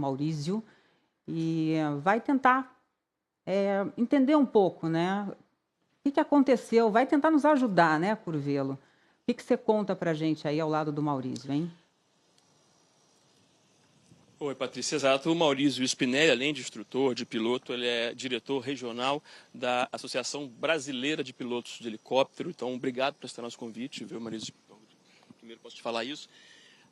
Maurício, e vai tentar entender um pouco, né? O que aconteceu? Vai tentar nos ajudar, né, Curvelo? O que você conta para a gente aí ao lado do Maurício, hein? Oi, Patrícia, exato. O Maurício Spinelli, além de instrutor, de piloto, ele é diretor regional da Associação Brasileira de Pilotos de Helicóptero. Então, obrigado por aceitar nosso convite, viu, Maurício? Primeiro posso te falar isso.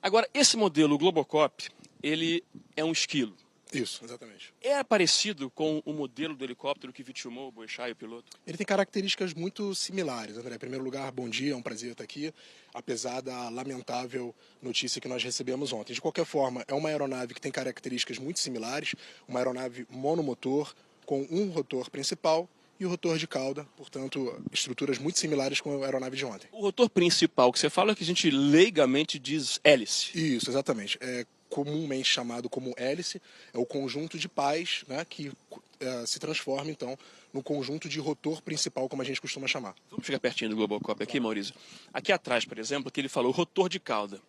Agora, esse modelo, o Globocop, ele é um esquilo. Isso, exatamente. É parecido com o modelo do helicóptero que vitimou o Boechat, o piloto? Ele tem características muito similares, André. Em primeiro lugar, bom dia, é um prazer estar aqui, apesar da lamentável notícia que nós recebemos ontem. De qualquer forma, é uma aeronave que tem características muito similares, uma aeronave monomotor com um rotor principal e o rotor de cauda, portanto, estruturas muito similares com a aeronave de ontem. O rotor principal que você fala é que a gente leigamente diz hélice. Isso, exatamente. É comumente chamado como hélice, é o conjunto de pás, né, que se transforma, então, no conjunto de rotor principal, como a gente costuma chamar. Vamos chegar pertinho do Globocop aqui, Maurício. Aqui atrás, por exemplo, que ele falou rotor de cauda.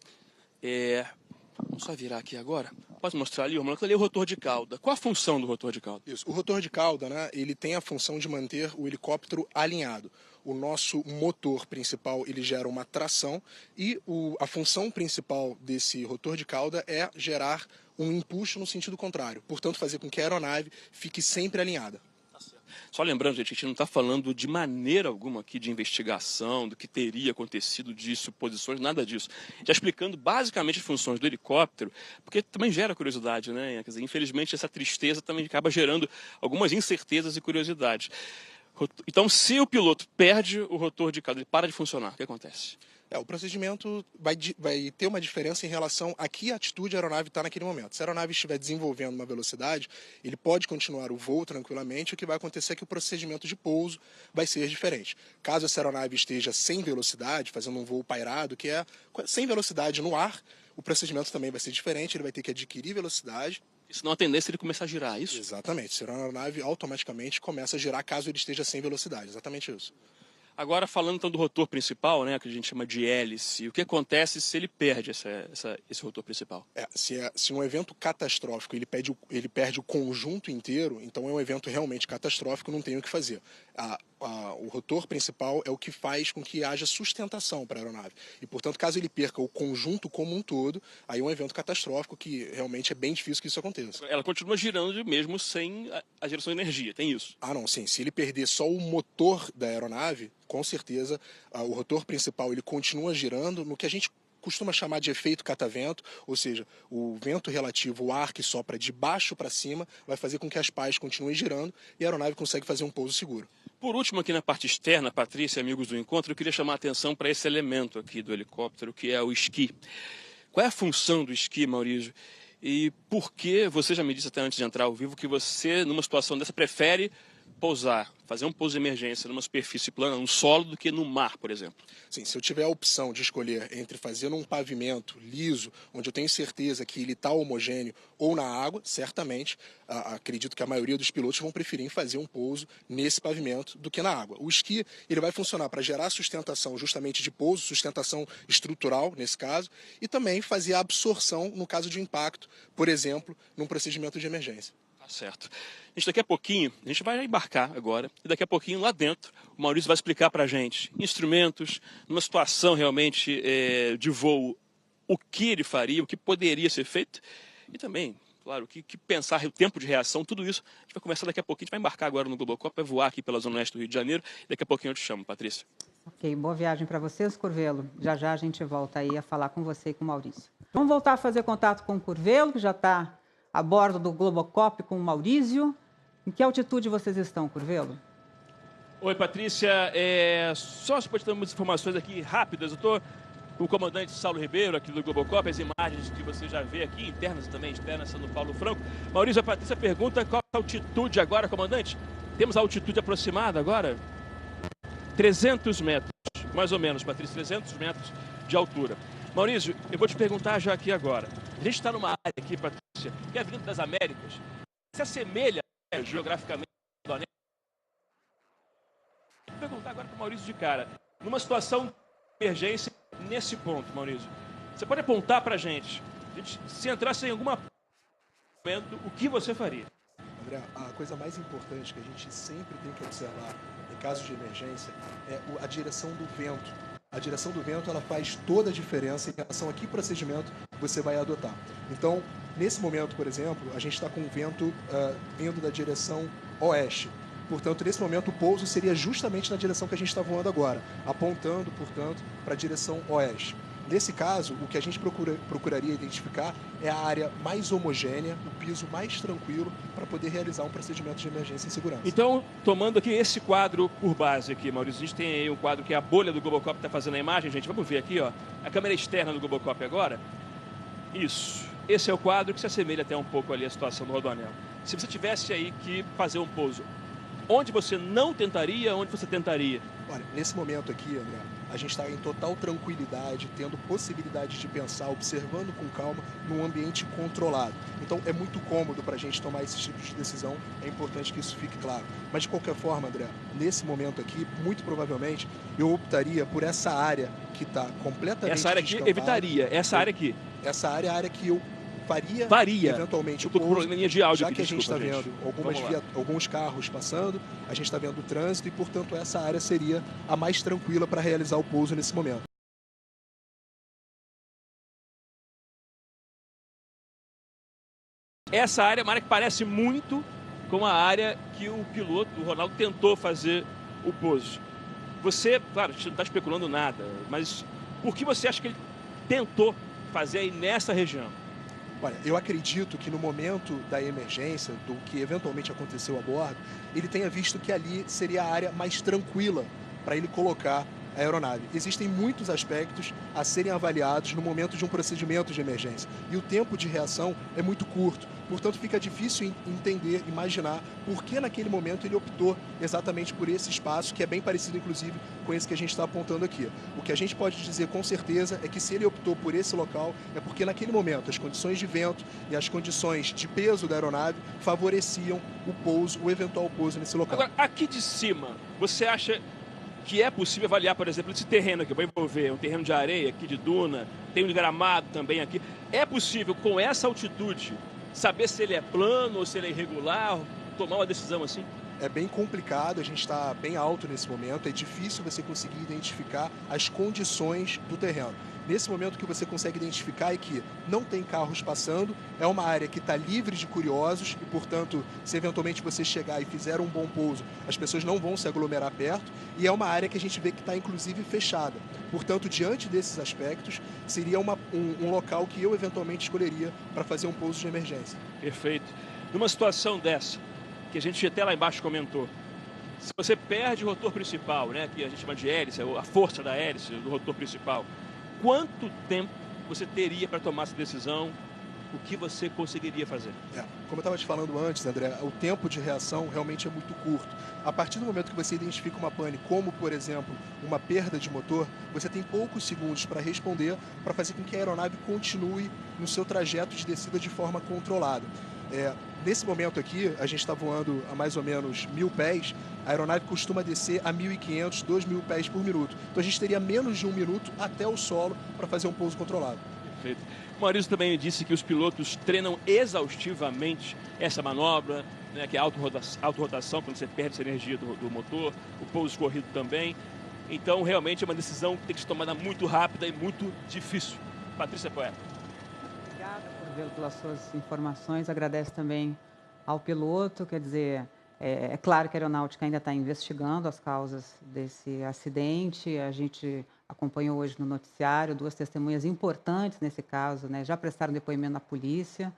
Vamos só virar aqui agora. Pode mostrar ali, Romulo, que ali é o rotor de cauda. Qual a função do rotor de cauda? Isso. O rotor de cauda, né, ele tem a função de manter o helicóptero alinhado. O nosso motor principal, ele gera uma tração e a função principal desse rotor de cauda é gerar um empuxo no sentido contrário. Portanto, fazer com que a aeronave fique sempre alinhada. Só lembrando, gente, a gente não está falando de maneira alguma aqui de investigação, do que teria acontecido, de suposições, nada disso. Já explicando basicamente as funções do helicóptero, porque também gera curiosidade, né? Quer dizer, infelizmente, essa tristeza também acaba gerando algumas incertezas e curiosidades. Então, se o piloto perde o rotor de cauda, ele para de funcionar, o que acontece? O procedimento vai ter uma diferença em relação a que atitude a aeronave está naquele momento. Se a aeronave estiver desenvolvendo uma velocidade, ele pode continuar o voo tranquilamente, o que vai acontecer é que o procedimento de pouso vai ser diferente. Caso essa aeronave esteja sem velocidade, fazendo um voo pairado, que é sem velocidade no ar, o procedimento também vai ser diferente, ele vai ter que adquirir velocidade. Senão a tendência é ele começar a girar, é isso? Exatamente. Será a aeronave automaticamente começa a girar caso ele esteja sem velocidade. Exatamente isso. Agora, falando então do rotor principal, né, que a gente chama de hélice, o que acontece se ele perde esse rotor principal? Se um evento catastrófico ele perde o conjunto inteiro, então é um evento realmente catastrófico, não tem o que fazer. O rotor principal é o que faz com que haja sustentação para a aeronave. E, portanto, caso ele perca o conjunto como um todo, aí é um evento catastrófico que realmente é bem difícil que isso aconteça. Ela continua girando mesmo sem a geração de energia, tem isso? Não, sim. Se ele perder só o motor da aeronave, com certeza o rotor principal ele continua girando no que a gente costuma chamar de efeito catavento, ou seja, o vento relativo, o ar que sopra de baixo para cima, vai fazer com que as pás continuem girando e a aeronave consegue fazer um pouso seguro. Por último, aqui na parte externa, Patrícia e amigos do encontro, eu queria chamar a atenção para esse elemento aqui do helicóptero, que é o esqui. Qual é a função do esqui, Maurício? E por que, você já me disse até antes de entrar ao vivo, que você, numa situação dessa, prefere pousar, fazer um pouso de emergência numa superfície plana, no solo, do que no mar, por exemplo? Sim, se eu tiver a opção de escolher entre fazer num pavimento liso, onde eu tenho certeza que ele está homogêneo, ou na água, certamente, acredito que a maioria dos pilotos vão preferir fazer um pouso nesse pavimento do que na água. O esqui ele vai funcionar para gerar sustentação justamente de pouso, sustentação estrutural, nesse caso, e também fazer a absorção no caso de impacto, por exemplo, num procedimento de emergência. Tá certo. Daqui a pouquinho, a gente vai embarcar agora, e daqui a pouquinho lá dentro, o Maurício vai explicar para a gente instrumentos, numa situação realmente de voo, o que ele faria, o que poderia ser feito, e também, claro, o que pensar, o tempo de reação, tudo isso, a gente vai começar daqui a pouquinho, a gente vai embarcar agora no Globocop, vai voar aqui pela Zona Oeste do Rio de Janeiro, e daqui a pouquinho eu te chamo, Patrícia. Ok, boa viagem para vocês, Curvelo. Já já a gente volta aí a falar com você e com o Maurício. Vamos voltar a fazer contato com o Curvelo, que já está a bordo do Globocop com o Maurício. Em que altitude vocês estão, Curvelo? Oi, Patrícia. Só se pode ter umas informações aqui rápidas. Eu estou com o comandante Saulo Ribeiro, aqui do Globocop. As imagens que você já vê aqui, internas e também externas, são do Paulo Franco. Maurício, a Patrícia pergunta qual a altitude agora, comandante? Temos a altitude aproximada agora? 300 metros, mais ou menos, Patrícia, 300 metros de altura. Maurício, eu vou te perguntar já aqui agora. A gente está numa área aqui, Patrícia, que é a Avenida das Américas. Se assemelha geograficamente ao planeta? Vou perguntar agora para o Maurício de cara. Numa situação de emergência, nesse ponto, Maurício, você pode apontar para a gente, se entrasse em alguma o que você faria? André, a coisa mais importante que a gente sempre tem que observar em casos de emergência é a direção do vento. A direção do vento, ela faz toda a diferença em relação a que procedimento você vai adotar. Então, nesse momento, por exemplo, a gente está com o vento vindo da direção oeste. Portanto, nesse momento, o pouso seria justamente na direção que a gente está voando agora, apontando, portanto, para a direção oeste. Nesse caso, o que a gente procuraria identificar é a área mais homogênea, o piso mais tranquilo, para poder realizar um procedimento de emergência em segurança. Então, tomando aqui esse quadro por base aqui, Maurício, a gente tem aí um quadro que é a bolha do Globocop está fazendo a imagem, gente. Vamos ver aqui, ó, a câmera externa do Globocop agora. Isso. Esse é o quadro que se assemelha até um pouco ali à situação do Rodoanel. Se você tivesse aí que fazer um pouso, onde você não tentaria, onde você tentaria? Olha, nesse momento aqui, André, a gente está em total tranquilidade, tendo possibilidade de pensar, observando com calma, num ambiente controlado. Então, é muito cômodo para a gente tomar esse tipo de decisão, é importante que isso fique claro. Mas, de qualquer forma, André, nesse momento aqui, muito provavelmente, eu optaria por essa área que está completamente Essa área aqui evitaria, essa área aqui. Essa área é a área que eu faria eventualmente o pouso, de áudio já aqui, que a gente está vendo alguns carros passando, a gente está vendo o trânsito e, portanto, essa área seria a mais tranquila para realizar o pouso nesse momento. Essa área é uma área que parece muito com a área que o piloto, o Ronaldo, tentou fazer o pouso. Você, claro, a gente não está especulando nada, mas por que você acha que ele tentou fazer aí nessa região? Olha, eu acredito que no momento da emergência, do que eventualmente aconteceu a bordo, ele tenha visto que ali seria a área mais tranquila para ele colocar a aeronave. Existem muitos aspectos a serem avaliados no momento de um procedimento de emergência. E o tempo de reação é muito curto. Portanto, fica difícil entender, imaginar por que naquele momento ele optou exatamente por esse espaço, que é bem parecido, inclusive, com esse que a gente está apontando aqui. O que a gente pode dizer com certeza é que se ele optou por esse local, é porque naquele momento as condições de vento e as condições de peso da aeronave favoreciam o pouso, o eventual pouso nesse local. Agora, aqui de cima, você acha que é possível avaliar, por exemplo, esse terreno aqui? Eu vou envolver um terreno de areia aqui, de duna, tem um de gramado também aqui. É possível, com essa altitude, saber se ele é plano ou se ele é irregular, tomar uma decisão assim? É bem complicado, a gente está bem alto nesse momento, é difícil você conseguir identificar as condições do terreno. Nesse momento, o que você consegue identificar é que não tem carros passando, é uma área que está livre de curiosos e, portanto, se eventualmente você chegar e fizer um bom pouso, as pessoas não vão se aglomerar perto, e é uma área que a gente vê que está, inclusive, fechada. Portanto, diante desses aspectos, seria um local que eu, eventualmente, escolheria para fazer um pouso de emergência. Perfeito. Numa situação dessa, que a gente até lá embaixo comentou, se você perde o rotor principal, né, que a gente chama de hélice, a força da hélice do rotor principal, quanto tempo você teria para tomar essa decisão? O que você conseguiria fazer? Como eu estava te falando antes, André, o tempo de reação realmente é muito curto. A partir do momento que você identifica uma pane, como, por exemplo, uma perda de motor, você tem poucos segundos para responder, para fazer com que a aeronave continue no seu trajeto de descida de forma controlada. Nesse momento aqui, a gente está voando a mais ou menos 1.000 pés, a aeronave costuma descer a 1.500, 2.000 pés por minuto. Então a gente teria menos de 1 minuto até o solo para fazer um pouso controlado. Perfeito. O Maurício também disse que os pilotos treinam exaustivamente essa manobra, né, que é a autorrotação, quando você perde essa energia do motor, o pouso corrido também. Então, realmente é uma decisão que tem que ser tomada muito rápida e muito difícil. Patrícia Poeta. Obrigada, Curvelo, pelas suas informações. Agradeço também ao piloto. Quer dizer, é claro que a aeronáutica ainda está investigando as causas desse acidente. A gente acompanhou hoje no noticiário 2 testemunhas importantes nesse caso, né? Já prestaram depoimento na polícia.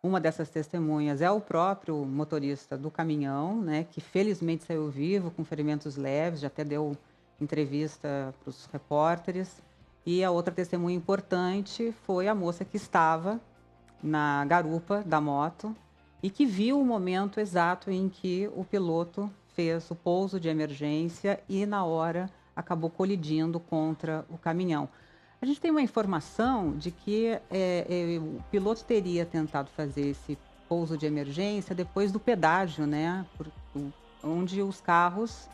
Uma dessas testemunhas é o próprio motorista do caminhão, né? Que felizmente saiu vivo, com ferimentos leves, já até deu entrevista para os repórteres. E a outra testemunha importante foi a moça que estava na garupa da moto e que viu o momento exato em que o piloto fez o pouso de emergência e, na hora, acabou colidindo contra o caminhão. A gente tem uma informação de que o piloto teria tentado fazer esse pouso de emergência depois do pedágio, né? Onde os carros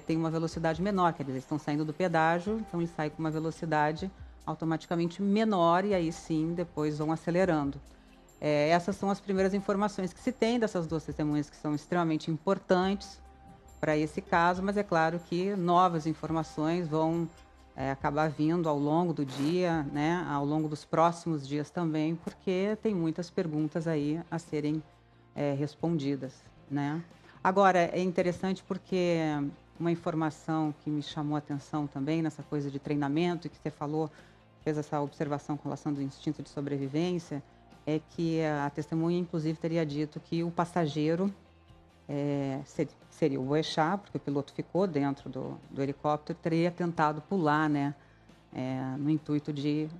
têm uma velocidade menor, quer dizer, estão saindo do pedágio, então eles saem com uma velocidade automaticamente menor e aí sim depois vão acelerando. Essas são as primeiras informações que se tem dessas duas testemunhas, que são extremamente importantes para esse caso, mas é claro que novas informações vão acabar vindo ao longo do dia, né, ao longo dos próximos dias também, porque tem muitas perguntas aí a serem respondidas, né? Agora, é interessante porque uma informação que me chamou a atenção também nessa coisa de treinamento, e que você falou, fez essa observação com relação do instinto de sobrevivência, é que a testemunha, inclusive, teria dito que o passageiro seria o Boechat, porque o piloto ficou dentro do helicóptero, teria tentado pular, né, no intuito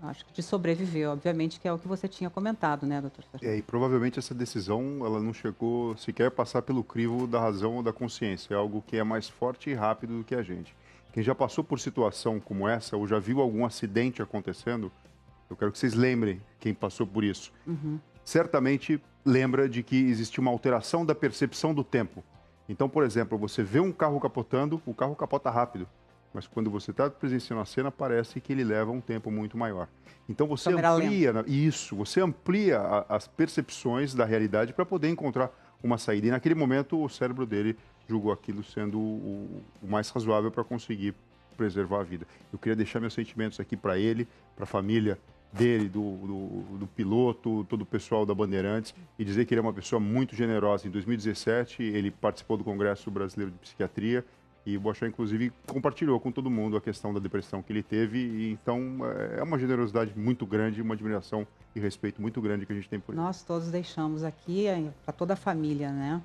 acho que de sobreviver, obviamente, que é o que você tinha comentado, né, doutor Fernando? E provavelmente essa decisão ela não chegou sequer a passar pelo crivo da razão ou da consciência, é algo que é mais forte e rápido do que a gente. Quem já passou por situação como essa, ou já viu algum acidente acontecendo, eu quero que vocês lembrem quem passou por isso. Certamente lembra de que existe uma alteração da percepção do tempo. Então, por exemplo, você vê um carro capotando, o carro capota rápido. Mas quando você está presenciando a cena, parece que ele leva um tempo muito maior. Então você você amplia as percepções da realidade para poder encontrar uma saída. E naquele momento o cérebro dele julgou aquilo sendo o mais razoável para conseguir preservar a vida. Eu queria deixar meus sentimentos aqui para ele, para a família dele, do piloto, todo o pessoal da Bandeirantes, e dizer que ele é uma pessoa muito generosa. Em 2017, ele participou do Congresso Brasileiro de Psiquiatria, e o Boechat, inclusive, compartilhou com todo mundo a questão da depressão que ele teve. E, então, é uma generosidade muito grande, uma admiração e respeito muito grande que a gente tem por ele. Nós todos deixamos aqui para toda a família, né?